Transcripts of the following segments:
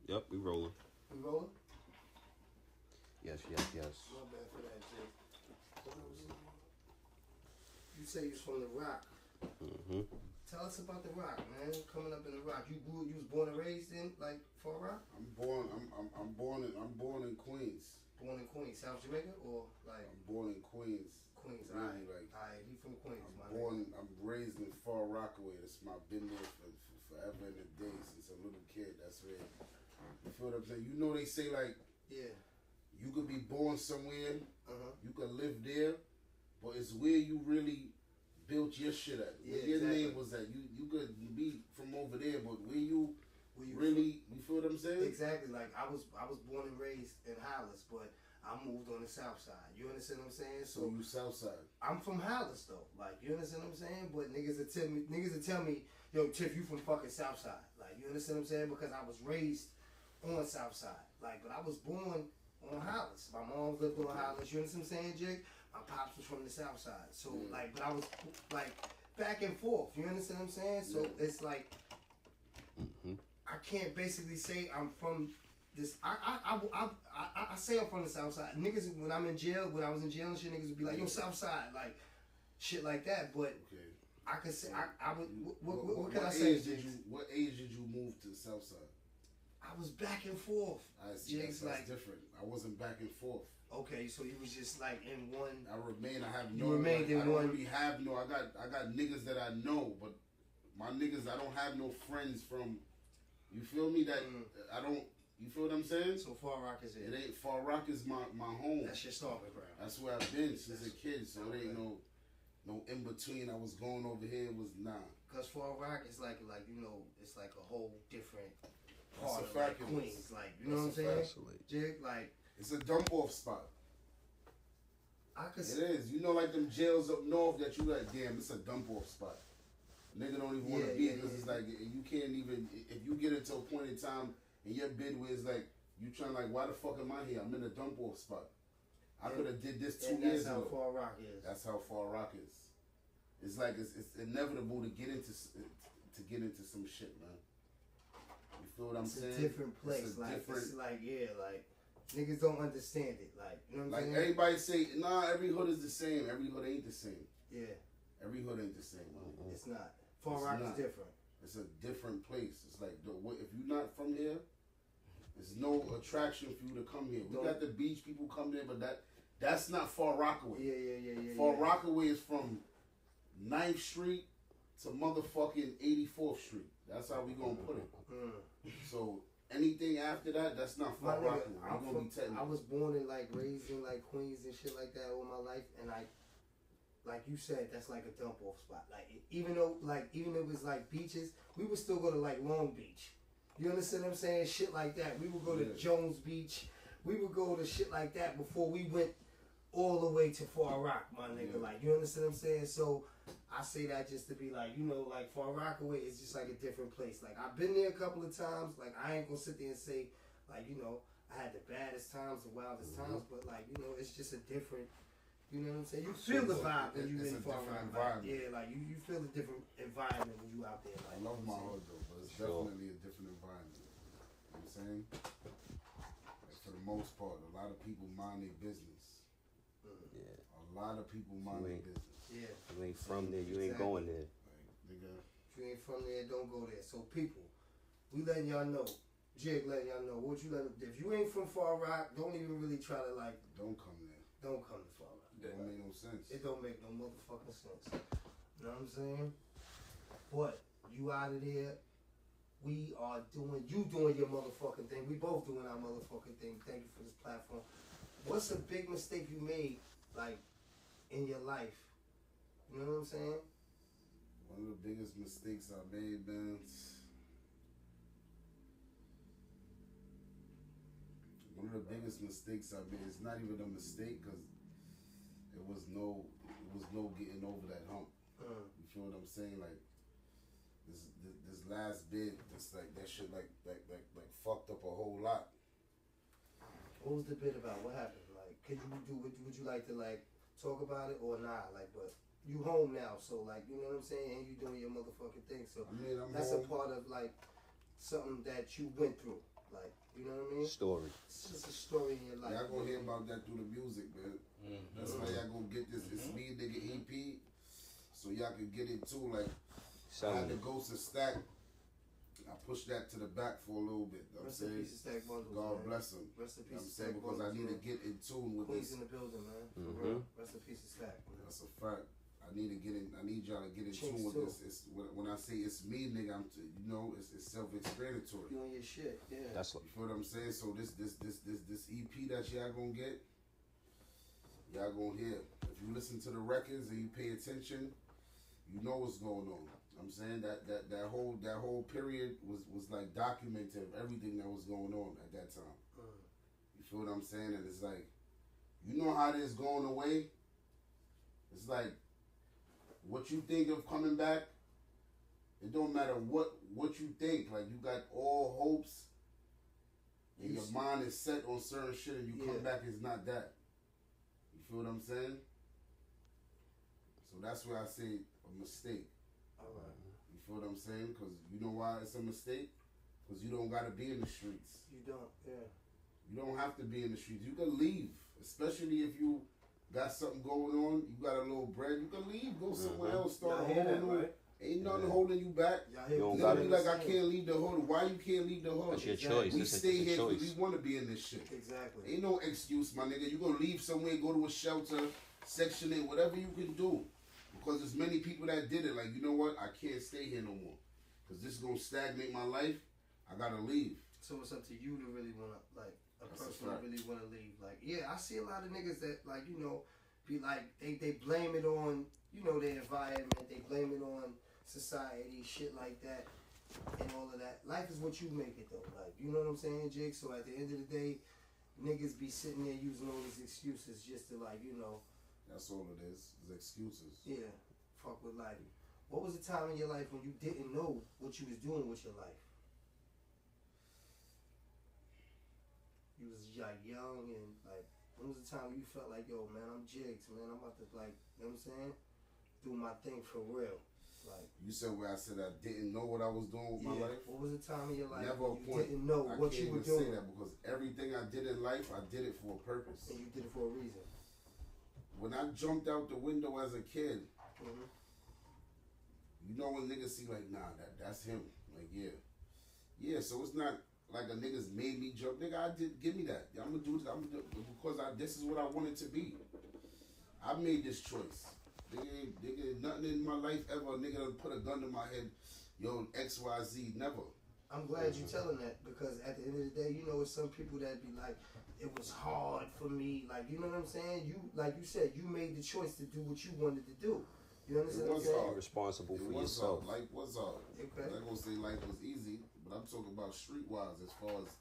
Yep, we rolling. We rolling? Yes. My bad for that, Jake. You say you was from the Rock. Mm-hmm. Tell us about the Rock, man. Coming up in the Rock. You was born and raised in Far Rock? I'm born in Queens. Born in Queens, South Jamaica, or like? I'm born in Queens. Queens, really, alright. He from Queens, I'm raised in Far Rockaway. That's my been there for forever and a day since a little kid. That's where you feel what I'm saying. You know they say like, yeah, you could be born somewhere, you could live there, but it's where you really built your shit at. Where your name was at. You could be from over there, but where you really, you feel what I'm saying? Exactly. Like I was born and raised in Hollis, but I moved on the south side. You understand what I'm saying? So you south side. I'm from Hollis though. Like you understand what I'm saying? But niggas will tell me, yo, Tiff, you from fucking south side. Like you understand what I'm saying? Because I was raised on south side. Like, but I was born on Hollis. My mom lived on Hollis. You understand what I'm saying, Jake? My pops was from the south side. So like, but I was like back and forth. You understand what I'm saying? So it's like I can't basically say I'm from this. I say I'm from the south side. Niggas, when I was in jail and shit, niggas would be like, yo, south side, like shit like that. But I could say I would. What can I say? What age did you move to the south side? I was back and forth. I see. That's different. I wasn't back and forth. Okay, so you was just like in one. I remained. I have you no. Remained in I don't one. really have no. I got niggas that I know, but my niggas, I don't have no friends from. You feel me? That I don't. You feel what I'm saying? So Far Rock is it? It ain't Far Rock is my home. That's your stomping ground. That's where I've been since a kid. So it ain't no in between. I was going over here. It was nah. Cause Far Rock is like you know, it's like a whole different part of like Queens. Like you know what I'm saying? Jig, like it's a dump off spot. I could. It is. You know, like them jails up north that you like. Damn, it's a dump off spot. Nigga don't even want to be because it's like you can't even. If you get into a point in time in your bid where it's like you trying like, why the fuck am I here? I'm in a dump off spot. I could have did this 2 years ago. That's how Far Rock is. That's how Far Rock is. It's like it's inevitable to get into some shit, man. You feel what I'm saying? It's a different place. It's like niggas don't understand it. Like you know what I'm saying? Like everybody say, nah, every hood is the same. Every hood ain't the same. Yeah. Every hood ain't the same. It's not. Far Rock is different. It's a different place. It's like if you're not from here, there's no attraction for you to come here. We got the beach, people come there, but that's not Far Rockaway. Yeah. Far Rockaway is from 9th Street to motherfucking 84th Street. That's how we gonna put it. So anything after that, that's not Far Rockaway. I was born and like raised in like Queens and shit like that all my life, and like you said, that's like a dump off spot. Like even though it was like beaches, we would still go to like Long Beach. You understand what I'm saying? Shit like that. We would go to Jones Beach. We would go to shit like that before we went all the way to Far Rock, my nigga. Like you understand what I'm saying? So I say that just to be like, you know, like Far Rockaway is just like a different place. Like I've been there a couple of times. Like I ain't gonna sit there and say like, you know, I had the baddest times, the wildest times, but like, you know, it's just a different. You know what I'm saying? You feel the vibe when you in Far Rock. Like, yeah, like you feel a different environment when you out there. Like, I love my hood though, but it's definitely a different environment. You know what I'm saying? Like, for the most part, a lot of people mind their business. Yeah. A lot of people mind their business. Yeah. You ain't from there, you ain't going there. Like, nigga. If you ain't from there, don't go there. So people, we letting y'all know. Jig letting y'all know. If you ain't from Far Rock, don't even really try to like. Don't come there. Don't come to Far Rock. It don't make no sense. It don't make no motherfucking sense. You know what I'm saying? But you out of there. You doing your motherfucking thing. We both doing our motherfucking thing. Thank you for this platform. What's a big mistake you made, like, in your life? You know what I'm saying? One of the biggest mistakes I made, man. One of the biggest mistakes I made. It's not even a mistake because it was no getting over that hump. You feel what I'm saying? Like this last bid, it's like that shit like fucked up a whole lot. What was the bid about? What happened? Like, would you like to like talk about it or not? Like, but you home now, so like you know what I'm saying, and you doing your motherfucking thing. So I mean, that's home. a part of like something that you went through. Like, you know what I mean? Story. It's just a story in your life. Y'all gonna hear about that through the music, man. That's why y'all gonna get this It's Me Nigga EP, so y'all can get it too. Like, I had the Ghost of Stack. I pushed that to the back for a little bit. Rest in peace to Stack Bundles, God man. bless him. Rest in You know peace what I'm saying? to Stack Because I Bundles, need to man. get in tune with Queens this. in the building, man. For Mhm. real. Rest in peace to Stack. That's a fact. I need to get in. I need y'all to get in Chinks tune with too. this. It's when I say it's me, nigga. You know, it's self-explanatory. You on your shit, yeah. That's You feel what I'm saying? So this EP that y'all gonna get, y'all gonna hear. If you listen to the records and you pay attention, you know what's going on. I'm saying that whole period was like documented everything that was going on at that time. You feel what I'm saying? And it's like, you know how this going away? It's like what you think of coming back, it don't matter what you think. Like, you got all hopes and your mind is set on certain shit, and you come back, it's not that. You feel what I'm saying? So that's where I say a mistake. Alright. You feel what I'm saying? Because you know why it's a mistake? Because you don't got to be in the streets. You don't, yeah. You don't have to be in the streets. You can leave, especially if you got something going on, you got a little bread, you can leave, go somewhere else, start a whole new. Right? Ain't nothing holding you back. You don't Nigga gotta be like, I can't leave the hood. Why you can't leave the hood? That's your choice. We It's stay a here because choice. we want to be in this shit. Exactly. Ain't no excuse, my nigga. You gonna leave somewhere, go to a shelter, Section 8, whatever you can do. Because there's many people that did it. Like, you know what? I can't stay here no more. Because this is gonna stagnate my life. I gotta leave. So it's up to you to really wanna, like, a That's a person to fact. really wanna leave. Like, yeah, I see a lot of niggas that, like, you know, be like, they blame it on, you know, their environment, they blame it on society, shit like that, and all of that. Life is what you make it, though. Like, you know what I'm saying, Jake? So at the end of the day, niggas be sitting there using all these excuses just to, like, you know. That's all it is excuses. Yeah, fuck with life. What was the time in your life when you didn't know what you was doing with your life? You was like young and like, when was the time you felt like, yo, man, I'm Jiggs, man, I'm about to, like, you know what I'm saying, do my thing for real. Like, You said where I said I didn't know what I was doing with my life. What was the time in your life Never a when you point. didn't know I what can't you were even say doing? that because everything I did in life, I did it for a purpose. And you did it for a reason. When I jumped out the window as a kid, Mm-hmm. you know when niggas see like, nah, that's him. Like, yeah. So it's not like a niggas made me jump. Nigga, I did. Give me that. I'm gonna do this. I'm gonna do it because this is what I wanted to be. I made this choice. Nigga, nothing in my life ever. Nigga done put a gun to my head. Yo, XYZ, never. I'm glad you're telling that because at the end of the day, you know, it's some people that be like, it was hard for me. Like, you know what I'm saying? You, like you said, you made the choice to do what you wanted to do. You understand what I'm saying? You're responsible for It was yourself. hard. Life was hard. Okay. I'm not gonna say life was easy, but I'm talking about streetwise as far as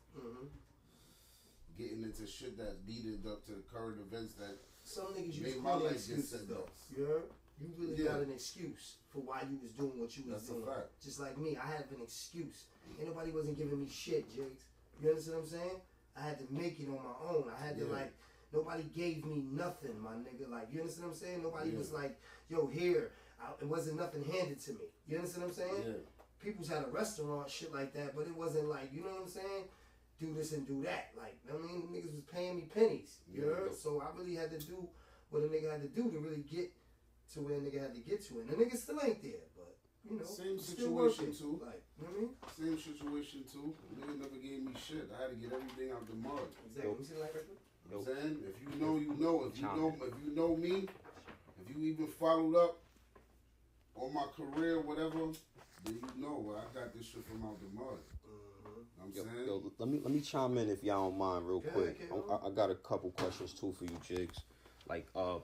getting into shit that leaded up to the current events that Some niggas use made my plenty life get excuses though. setbacks. You heard? You really Yeah. got an excuse for why you was doing what you was That's a doing. fact. Just like me, I have an excuse. Ain't nobody wasn't giving me shit, Jakes. You understand what I'm saying? I had to make it on my own. I had to like, nobody gave me nothing, my nigga. Like, you understand what I'm saying? Nobody was like, yo, here. It wasn't nothing handed to me. You understand what I'm saying? Yeah. People's had a restaurant, shit like that, but it wasn't like, you know what I'm saying? Do this and do that. Like, I mean, niggas was paying me pennies. You heard? So I really had to do what a nigga had to do to really get to where a nigga had to get to. And the nigga still ain't there, but, you know, Same still situation working. too. Like, you know what I mean? Same situation too. Nigga never gave me shit. I had to get everything out the mud. Exactly. Let me see the light record. You know what I'm saying? If you know, you know. If you know me, if you even followed up on my career, whatever, then you know I got this shit from out the mud. I'm saying? Yo, let me chime in if y'all don't mind real quick. okay. I got a couple questions too for you, Jiggs. Like Man,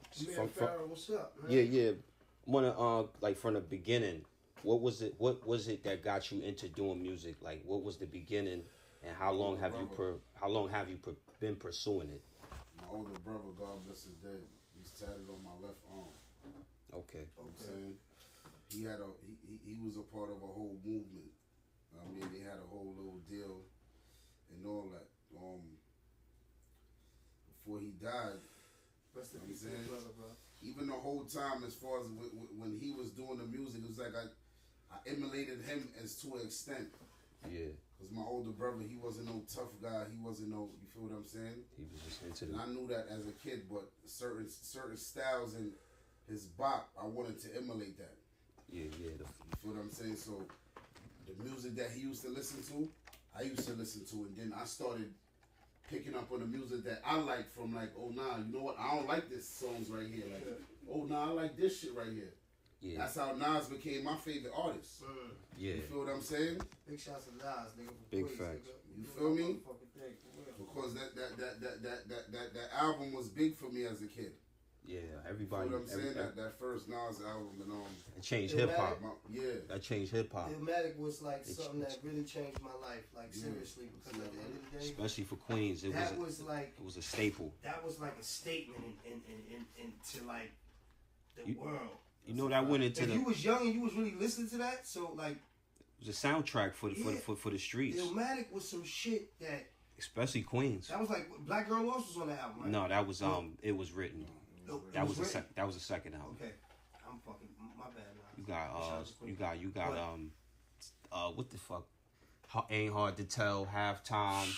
Farrah, what's up, man? yeah. Wanna like from the beginning, what was it that got you into doing music? Like what was the beginning, and how long have you been pursuing it? My older brother, God bless his dead, he's tatted on my left arm. Okay. You know what I'm saying? He had he was a part of a whole movement. I mean, they had a whole little deal and all that. Before he died, Rest in you know what I'm peace, saying? brother, bro. Even the whole time, as far as when he was doing the music, it was like I emulated him as to an extent. Yeah. Cause my older brother, he wasn't no tough guy. He wasn't no, you feel what I'm saying? He was just into And I knew that as a kid, but certain styles in his bop, I wanted to emulate that. Yeah. You feel what I'm saying? So the music that he used to listen to, I used to listen to, and then I started picking up on the music that I like from like, oh nah, you know what? I don't like this songs right here. Like, oh nah, I like this shit right here. Yeah. That's how Nas became my favorite artist. Yeah. You feel what I'm saying? Big shots to Nas, nigga. Big facts. You feel me? Because that album was big for me as a kid. Yeah, everybody. You know what I'm saying? That first Nas album and it changed hip hop. Yeah. That changed hip hop. Illmatic was like something that really changed my life, like seriously, because at the end of the day, especially for Queens, it was a staple. That was like a statement into like the world. You know that went into you was young and you was really listening to that, so like it was a soundtrack for the streets. Illmatic was some shit that, especially Queens. That was like Black Girl Lost was on that album, right? No, that was it was written. That was the second album. Okay, I'm fucking my bad. You got what the fuck? Ain't Hard to Tell, Halftime.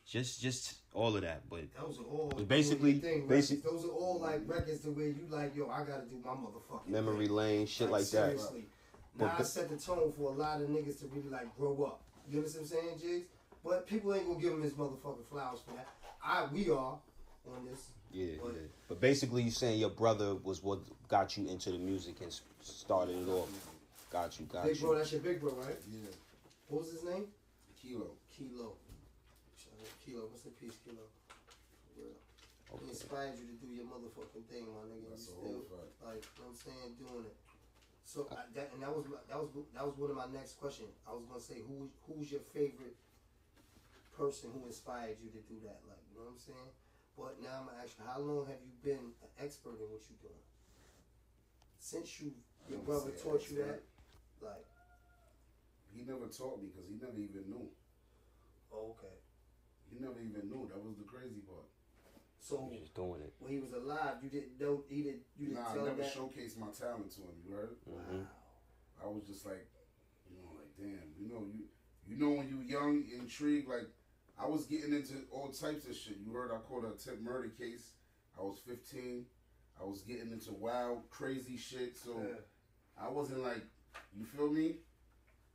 Just all of that, but those are all basically those are all like records to where you like, yo, I gotta do my motherfucking Memory thing. Lane, shit like seriously. that. Now I set the tone for a lot of niggas to really like grow up. You understand what I'm saying, Jiggs? But people ain't gonna give him his motherfucking flowers for that. We are on this. Yeah. But basically, you saying your brother was what got you into the music and started it off. Got you. Big bro, that's your big bro, right? Yeah. What was his name? Kilo. Kilo, what's the piece, Kilo? Yeah. Okay. He inspired you to do your motherfucking thing, my nigga. That's you still, like, you know what I'm saying, doing it. So that was one of my next question. I was gonna say, who's your favorite person who inspired you to do that? Like, you know what I'm saying? But now I'm gonna ask you, how long have you been an expert in what you're doing? Since your brother taught you that, like. He never taught me because he never even knew. Oh, okay. He never even knew. That was the crazy part. So just doing it. When he was alive, you didn't know. You didn't tell him that. I never showcased my talent to him. You heard? Mm-hmm. I was just like, like damn. You know when you young, intrigued. Like I was getting into all types of shit. You heard? I caught a attempted murder case. I was 15. I was getting into wild, crazy shit. So I wasn't like, you feel me?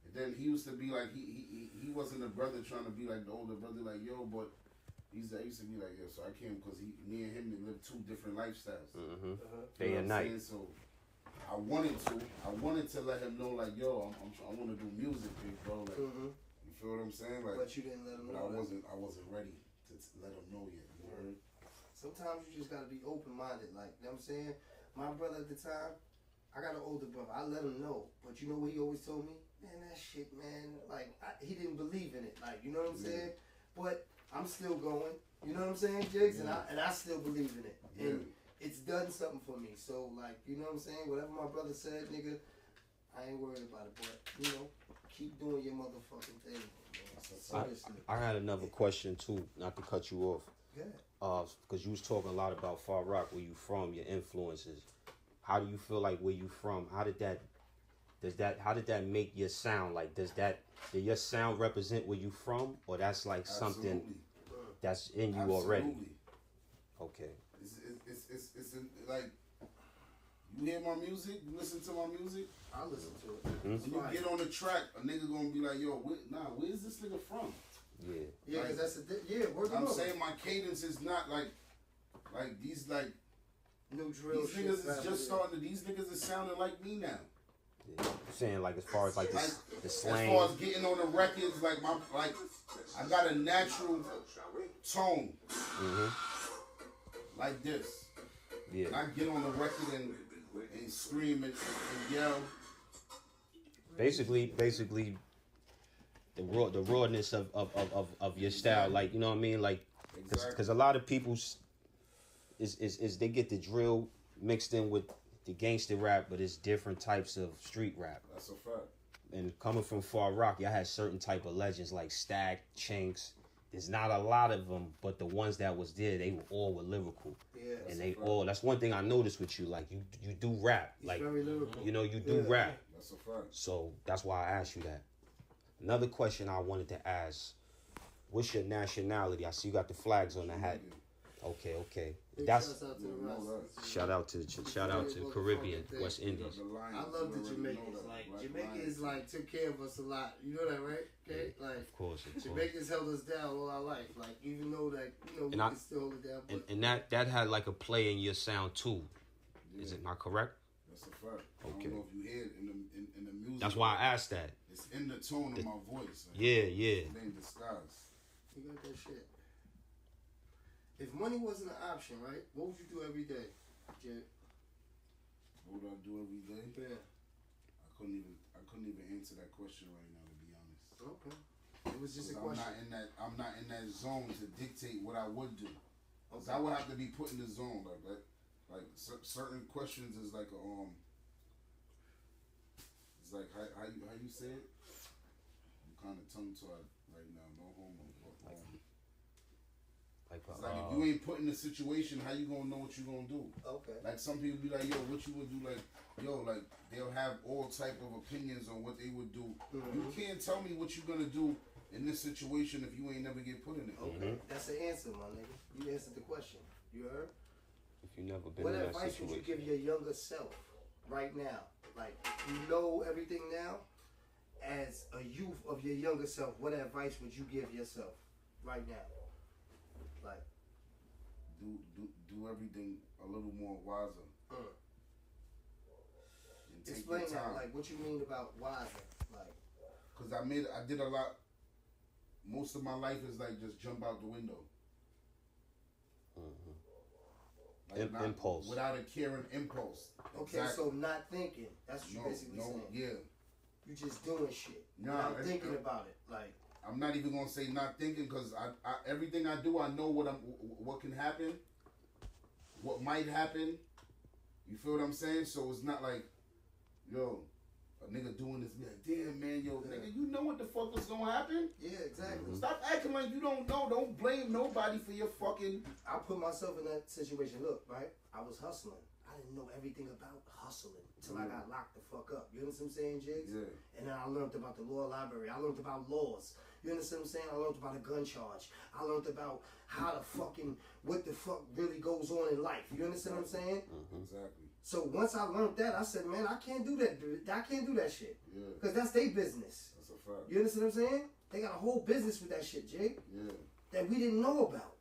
And then he used to be like, he wasn't a brother trying to be like the older brother, like, yo, but I used to be like, yo, so I came because me and him, they lived two different lifestyles. Mm-hmm. Day and night. So I wanted to let him know, like, yo, I want to do music, big bro. Like, you feel what I'm saying? Like, but you didn't let him know. I wasn't ready to let him know yet. You heard? Sometimes you just gotta be open-minded. Like, you know what I'm saying? My brother at the time, I got an older brother. I let him know. But you know what he always told me? Man, that shit, man. Like, he didn't believe in it. Like, you know what I'm saying? But I'm still going. You know what I'm saying, Jiggs? Yeah. And I still believe in it. Yeah. And it's done something for me. So, like, you know what I'm saying? Whatever my brother said, nigga, I ain't worried about it. But, keep doing your motherfucking thing. Seriously. I had another question, too, not to cut you off. Yeah. Because you was talking a lot about Far Rock, where you from, your influences. How do you feel like where you from? How did that make your sound? Like, did your sound represent where you from, or that's like something that's in you already? Okay. It's like, you hear my music, you listen to my music. I listen to it. Mm-hmm. When you get on the track, a nigga gonna be like, yo, where's this nigga from? Yeah. Yeah, because that's I'm saying my cadence is not like these like. No drill. These niggas is just starting to. These niggas is sounding like me now. Yeah. Saying like as far as like the slang. As far as getting on the records, like I got a natural tone. Mm-hmm. Like this. Yeah. And I get on the record and scream and yell. Basically, the rawness of your style, like, you know what I mean, like, because a lot of people is they get the drill mixed in with the gangster rap, but it's different types of street rap. That's a fact. And coming from Far Rock, y'all had certain type of legends like Stack, Chinks. There's not a lot of them, but the ones that was there, they all were lyrical. Yeah. And they all, that's one thing I noticed with you, like, you do rap. He's like, very lyrical. you do rap. That's a fact. So that's why I asked you that. Another question I wanted to ask: what's your nationality? I see you got the flags on the hat. Okay. Big That's shouts out to the rest. shout out to Caribbean, West Indies. I love the Jamaicans. Like Jamaicans, like took care of us a lot. You know that, right? Okay, like Of course. Jamaicans held us down all our life. Like even though that we can still hold it down. But And that had like a play in your sound too. Is it not correct? That's a fact. Okay. I don't know if you hear it in the music. That's why I asked that. It's in the tone of my voice. Like, Yeah. It ain't disguised. you got that shit. If money wasn't an option, right? What would you do every day, Jay? What would I do every day? Yeah. I couldn't even answer that question right now, to be honest. Okay. It was just a I'm question. I'm not in that zone to dictate what I would do. Cause Okay. I would have to be put in the zone like certain questions is like it's like how you say it. I'm kind of tongue tied right now. No homo. But, it's like if you ain't put in the situation, how you gonna know what you gonna do? Okay. Like some people be like, yo, what you would do? Like, yo, like they'll have all type of opinions on what they would do. Mm-hmm. You can't tell me what you're gonna do in this situation if you ain't never get put in it. Okay. That's the answer, my nigga. You answered the question. You heard? If you never been What in that advice would you situation. give your younger self right now? Like, you know everything now. As a youth of your younger self, what advice would you give yourself right now? Like, Do everything a little more wiser. And take explain your that. time. Like, what you mean about wiser? Like, Cause I did a lot. Most of my life is like just jump out the window. Like Impulse. Without a caring impulse. okay, Exactly. so not thinking. That's what you basically saying. Yeah. You just doing shit. Nah, Not thinking about it. Like, I'm not even gonna say not thinking, cause I everything I do, I know what can happen, what might happen. You feel what I'm saying? So it's not like, yo, a nigga doing this, be like, damn man, yo, nigga, you know what the fuck is gonna happen? yeah, exactly. Stop acting like you don't know. Don't blame nobody for your fucking. I put myself in that situation. Look, right? I was hustling. I didn't know everything about hustling until I got locked the fuck up. You understand what I'm saying, Jiggs? Yeah. And then I learned about the law library. I learned about laws. You understand what I'm saying? I learned about a gun charge. I learned about how what the fuck really goes on in life. You understand what I'm saying? Exactly. So once I learned that, I said, man, I can't do that. I can't do that shit. Yeah. Because that's their business. That's a fact. You understand what I'm saying? They got a whole business with that shit, Jig, Yeah. that we didn't know about,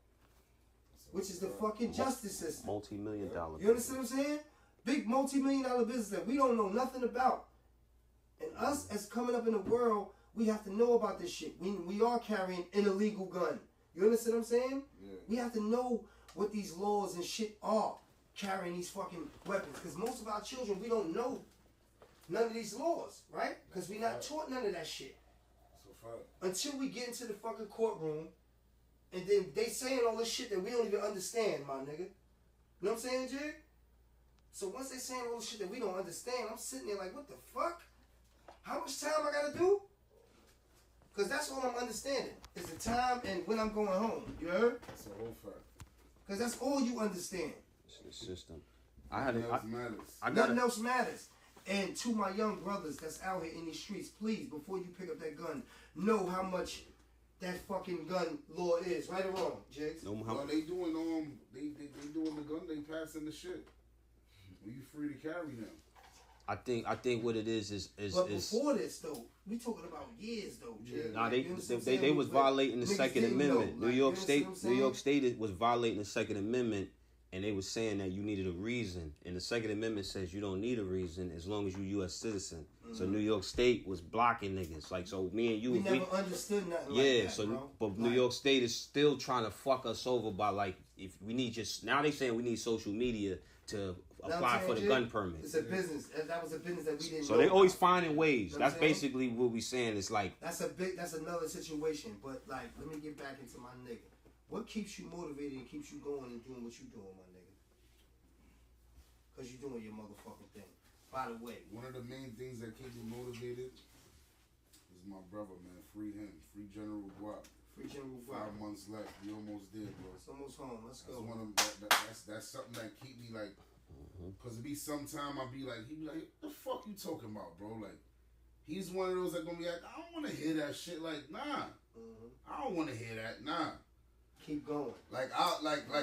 That's a which is the fact. fucking justice system. Multi-million-dollar. You understand what I'm saying? Big multi-million-dollar business that we don't know nothing about. And us, as coming up in the world, we have to know about this shit. We are carrying an illegal gun. You understand what I'm saying? Yeah. We have to know what these laws and shit are, carrying these fucking weapons. Because most of our children, we don't know none of these laws, right? Because we not taught none of that shit. That's a fact. Until we get into the fucking courtroom, and then they saying all this shit that we don't even understand, my nigga. You know what I'm saying, Jig? So once they saying all this shit that we don't understand, I'm sitting there like, what the fuck? How much time I gotta do? Because that's all I'm understanding, is the time and when I'm going home. You heard? That's a whole fact. Because that's all you understand. It's the system. I had Nothing else matters. Nothing else matters. And to my young brothers that's out here in these streets, please, before you pick up that gun, know how much that fucking gun law is. Right or wrong, Jiggs? No, Well, they doing they doing the gun, they passing the shit. Well, you free to carry them. I think what it is. But before this, though, we talking about years, though, Jig. Nah, You understand what I'm they saying? was Like, violating the niggas Second didn't Amendment. know. New Like, York you State, understand what I'm New York saying? State was violating the Second Amendment, and they was saying that you needed a reason. And the Second Amendment says you don't need a reason as long as you U.S. citizen. So New York State was blocking niggas. Like, so me and you, We if never understood nothing yeah, like that, so bro. but New York State is still trying to fuck us over by like if we need just now they saying we need social media to apply for the gun permit. It's a business. That was a business that we didn't So know they always about. finding ways. You know what That's I'm saying? basically what we saying. It's like That's another situation. But like, let me get back into my nigga. What keeps you motivated and keeps you going and doing what you doing, my nigga? Cause you doing your motherfucking thing. By the way, One of the main things that keep me motivated is my brother, man. Free him. Free General Guap. free General 5 months left. We almost did, bro. It's almost home. Let's That's go. one of that's something that keep me cause it be sometime I be like, he be like, the fuck you talking about, bro? Like, he's one of those that gonna be like, I don't want to hear that shit. Like, nah, I don't want to hear that. Nah, keep going. Like,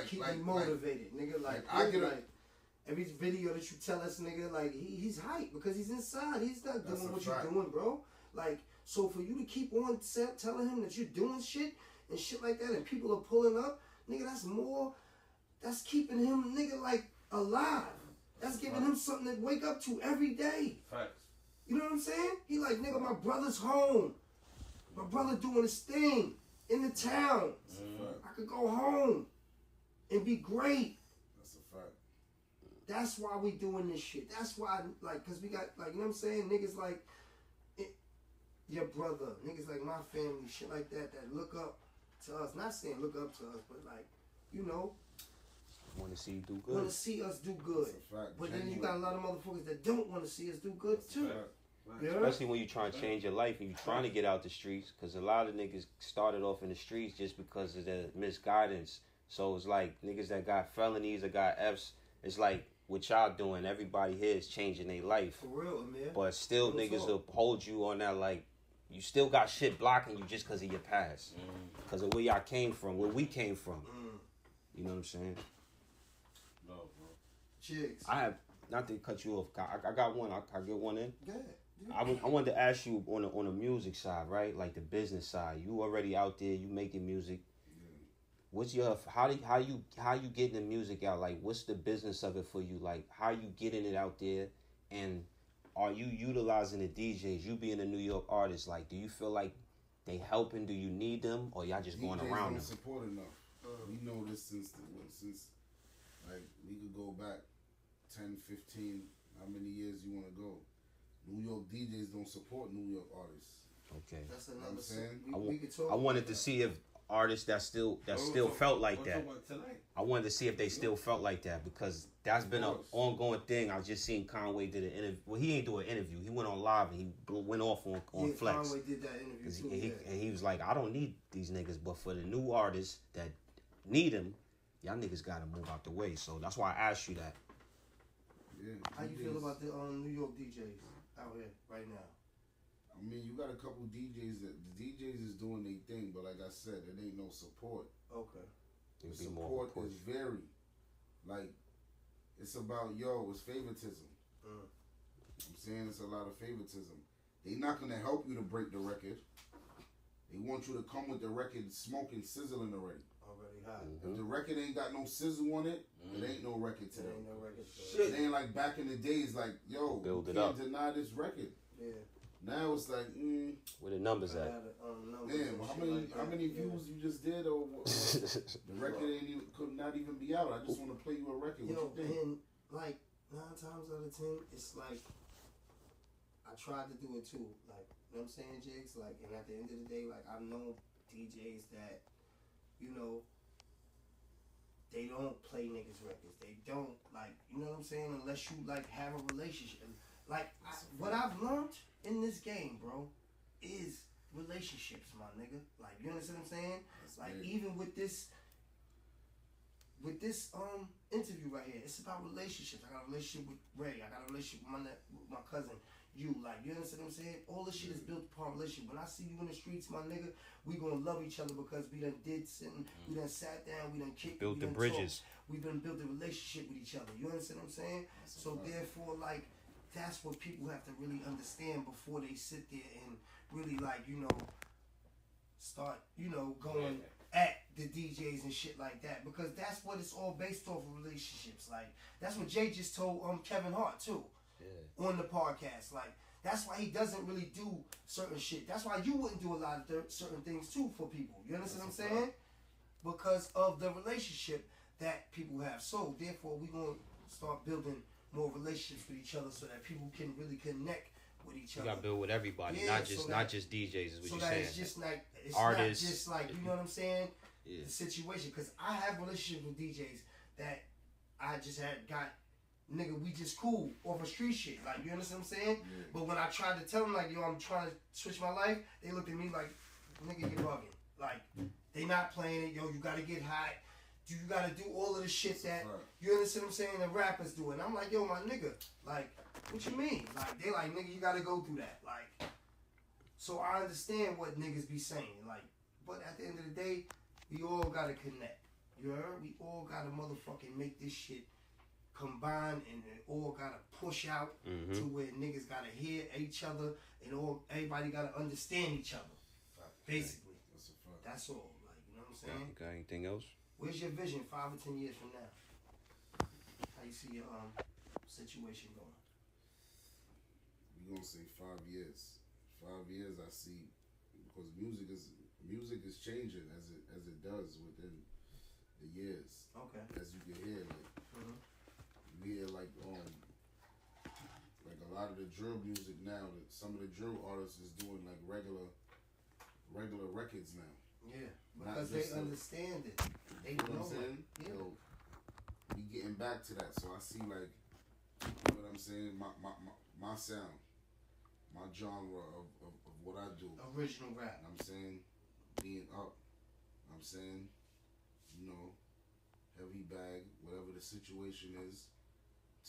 keep me motivated, nigga. Like, I get like every video that you tell us, nigga, like he's hyped because he's inside. He's not doing what you're doing, bro. Like, so for you to keep on telling him that you're doing shit and shit like that, and people are pulling up, nigga, that's keeping him, nigga, like alive. That's giving him something to wake up to every day. Facts. You know what I'm saying? He like, nigga, my brother's home. My brother doing his thing in the town. I could go home and be great. That's a fact. That's why we doing this shit. That's why, like, cause we got, like, you know what I'm saying? Niggas like your brother, niggas like my family, shit like that look up to us. Not saying look up to us, but like, you know, want to see you do good. Want to see us do good. That's a fact. But then you got a lot of motherfuckers that don't want to see us do good too. Yeah. Especially when you trying to change your life and you trying to get out the streets, because a lot of niggas started off in the streets just because of the misguidance. So it's like niggas that got felonies or got Fs, it's like what y'all doing, everybody here is changing their life. For real, man. But still niggas will hold you on that, like, you still got shit blocking you just because of your past. Because of where y'all came from, where we came from. You know what I'm saying? No, bro. Jiggs. I have, not to cut you off, I got one. I get one in? Go ahead. I wanted to ask you on the music side, right? Like the business side. You already out there. You making music. What's your how you getting the music out? Like, what's the business of it for you? Like, how you getting it out there? And are you utilizing the DJs? You being a New York artist, like, do you feel like they helping? Do you need them, or y'all just going DJs around don't them? support enough. We know this since like we could go back 10, 15, how many years you want to go. New York DJs don't support New York artists. Okay. That's another you know what I'm saying? We could talk I wanted to see if artists that still felt like that. I wanted to see if they still felt like that, because that's been an ongoing thing. I just seen Conway did an interview. Well, he ain't do an interview. He went on live and he went off on Flex. Conway did that interview too. And he was like, I don't need these niggas, but for the new artists that need them, y'all niggas gotta move out the way. So that's why I asked you that. Yeah. How you feel about the New York DJs out here right now? I mean, you got a couple DJs that the DJs is doing their thing, but like I said, it ain't no support. Okay. The support is very, like, it's about, it's favoritism. I'm saying it's a lot of favoritism. They not gonna help you to break the record. They want you to come with the record smoking, sizzling already. Already hot. If the record ain't got no sizzle on it, it ain't no record to them. Ain't no record. It ain't like back in the days, like, you can't deny this record. Yeah. Now it's like, where the numbers at? Damn, how many views you just did, or the record could not even be out. I just want to play you a record. What you think? And like 9 times out of 10, it's like I tried to do it too. Like, you know what I'm saying, Jiggs? Like, and at the end of the day, like, I've known DJs that, you know, they don't play niggas records. They don't, like, you know what I'm saying? Unless you like have a relationship. Like, what I've learned in this game, bro, is relationships, my nigga. Like, you understand what I'm saying? Like, even with this interview right here, it's about relationships. I got a relationship with Ray. I got a relationship with my cousin. You, like, you understand what I'm saying? All this shit is built upon relationship. When I see you in the streets, my nigga, we gonna love each other because we done did something. We done sat down. We done kicked. Built the bridges. We've been built a relationship with each other. You understand what I'm saying? So therefore, like, that's what people have to really understand before they sit there and really, like, you know, start, you know, going at the DJs and shit like that, because that's what it's all based off of, relationships. Like, that's what Jay just told Kevin Hart too on the podcast. Like, that's why he doesn't really do certain shit. That's why you wouldn't do a lot of certain things too for people. You understand what I'm saying? Because of the relationship that people have. So therefore, we're gonna start building more relationships with each other so that people can really connect with each other. You gotta build with everybody, not just DJs. Is what you're saying. It's just like it's artists, not just like, you know what I'm saying. The situation, because I have relationships with DJs that I just got. Nigga, we just cool off of street shit. Like, you understand what I'm saying? Yeah. But when I tried to tell them, like, yo, I'm trying to switch my life, they looked at me like, nigga, you're bugging. Like, they not playing it. Yo, you gotta get hot. You gotta do all of the shit that, you understand what I'm saying, the rappers do. And I'm like, yo, my nigga, like, what you mean? Like, they like, nigga, you gotta go through that. Like, So I understand what niggas be saying, like, but at the end of the day, we all gotta connect. You heard? We all gotta motherfucking make this shit combine, and it all gotta push out to where niggas gotta hear each other, and everybody gotta understand each other. Basically, that's all. Like, you know what I'm saying? Got anything else? Where's your vision 5 or 10 years from now? How you see your situation going? We gonna say 5 years. 5 years, I see, because music is changing as it does within the years. Okay. As you can hear, like you hear like a lot of the drill music now. That some of the drill artists is doing like regular records now. Yeah, because they understand it. They You know know what I'm saying? Yeah. Yo, we getting back to that. So I see like, you know what I'm saying? My sound, my genre of what I do. Original rap. I'm saying, being up. I'm saying, you know, heavy bag, whatever the situation is,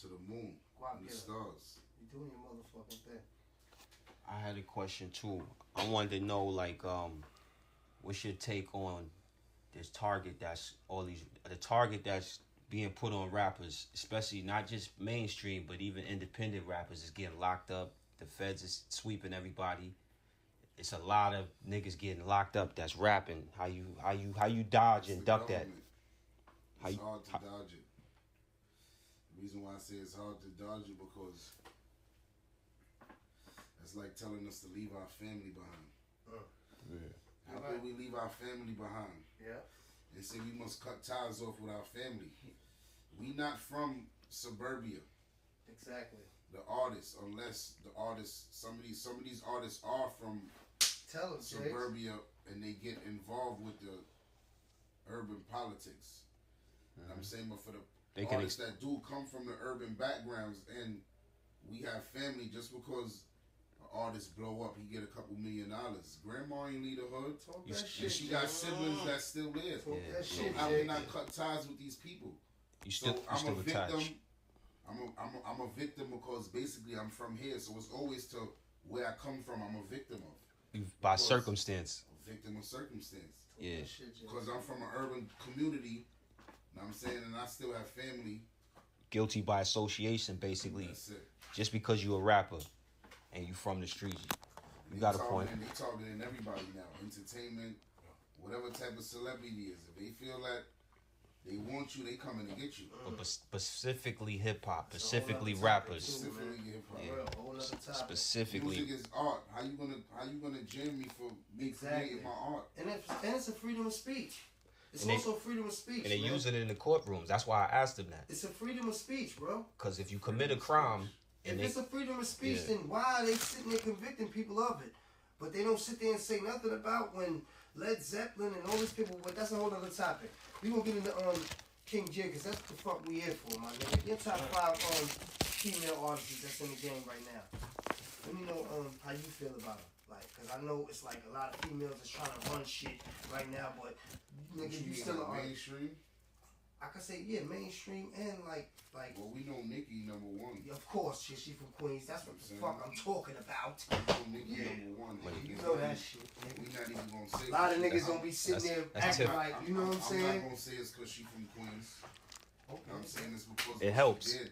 to the moon, and the stars. You're doing your motherfucking thing. I had a question too. I wanted to know, like, what's your take on this target that's being put on rappers, especially not just mainstream, but even independent rappers is getting locked up. The feds is sweeping everybody. It's a lot of niggas getting locked up that's rapping. How you dodge and duck that? It's hard to dodge it. The reason why I say it's hard to dodge it because it's like telling us to leave our family behind. Yeah. How can we leave our family behind? Yeah. And say we must cut ties off with our family. We not from suburbia. Exactly. The artists, unless the artists, some of these artists are from suburbia and they get involved with the urban politics. I'm saying, but for the artists that do come from the urban backgrounds and we have family, just because an artist blow up, he get a couple $1 million. Grandma ain't leave the hood. And she got siblings that's still there. So how can I cut ties with these people? I'm a victim. I'm a victim because basically I'm from here, so it's always to where I come from. I'm a victim of by circumstance. A victim of circumstance. Yeah. Because I'm from an urban community. Know what I'm saying, and I still have family. Guilty by association, basically. That's it. Just because you a rapper and you from the streets, you got a point. They targeting everybody now. Entertainment, whatever type of celebrity is. If they feel that they want you, they coming to get you. But specifically hip hop, specifically rappers. Specifically hip hop. Yeah. Specifically. Music is art. How you gonna jam me for me creating my art? And it's a freedom of speech. It's also freedom of speech. And they use it in the courtrooms. That's why I asked them that. It's a freedom of speech, bro. Because if you commit a crime, if it's a freedom of speech, then why are they sitting there convicting people of it? But they don't sit there and say nothing about when Led Zeppelin and all these people. But that's a whole other topic. We gonna get into King J, because that's the fuck we here for, my nigga. Your top 5 female artists that's in the game right now. Let me know how you feel about them. Like, because I know it's like a lot of females that's trying to run shit right now, but nigga, you still are mainstream. I could say mainstream and like. Well, we know Nicki number 1. Of course, she from Queens. That's what the fuck I'm talking about. Nicki number 1. You know that shit. We not even gonna say. A lot of niggas gonna be sitting there acting like, you know what I'm saying? I'm not gonna say it's because she from Queens. Okay. I'm saying it's because it helps. She did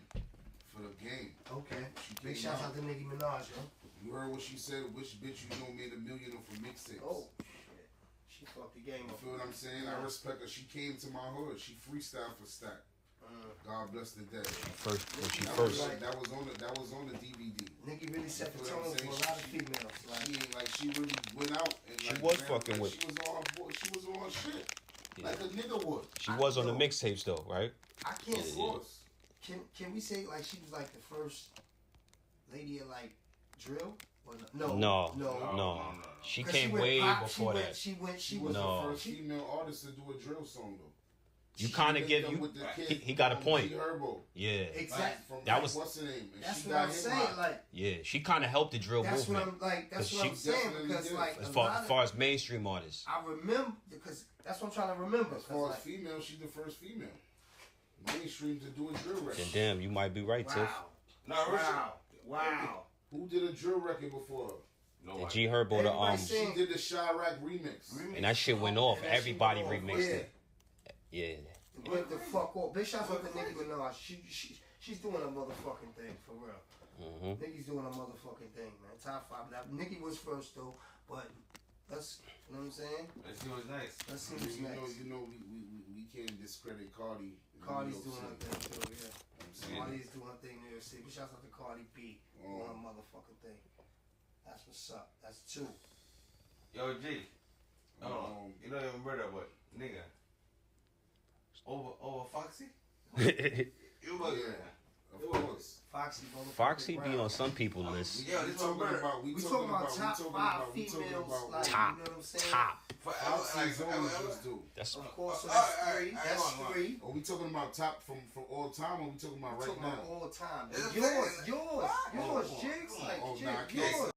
for the game. Okay. Big shout out to Nicki Minaj, yo. You heard what she said? Which bitch you know made $1 million off of mixtapes? Oh shit. She fucked the game up. You feel what I'm saying? I respect her. She came to my hood. She freestyled for Stack. God bless the dead. That was on the DVD. Nicki really set the tone for a lot of females. Like she really went out and she was fucking with. She was on her shit. Yeah. Like a nigga would. She was on the mixtapes though, right? I can't. Of course. Can we say like she was like the first lady of like drill? No. She came way before that. She was the first female artist to do a drill song though. You kind of get you. He got a point. Yeah, exactly. That was. What's her name? That's what I'm saying. Like, yeah, she kind of helped the drill movement. That's what I'm saying. Because like, as far as mainstream artists, I remember because that's what I'm trying to remember. As far as female, she's the first female mainstream to do a drill record. And damn, you might be right, Tiff. Wow. Who did a drill record before her? The G Herbo, she did the Chirac remix. And that shit went off. Everybody remixed it. Yeah. Went the fuck off. Big shout out to Nicki Minaj. She's doing a motherfucking thing, for real. Nicki's doing a motherfucking thing, man. Top 5. Now, Nicki was first, though, but let's, you know what I'm saying? Let's see what's next. Let's see what's next. You know, we can't discredit Cardi. Cardi's doing her thing, too, yeah. Cardi's doing her thing in New York City. But shout out to Cardi B doing her motherfucking thing. That's what's up. That's 2. Yo, G. You don't even murder, but nigga. Over Foxy? You look at that. Of course. Foxy be on some people's list. Yeah, we talking about top 5 females. Like, top. You know what I'm saying? Top. That's of course, so that's 3. That's 3. Are we talking about top from all time, or are we talking about right now? All time. Yours, Jiggs. Like, yours.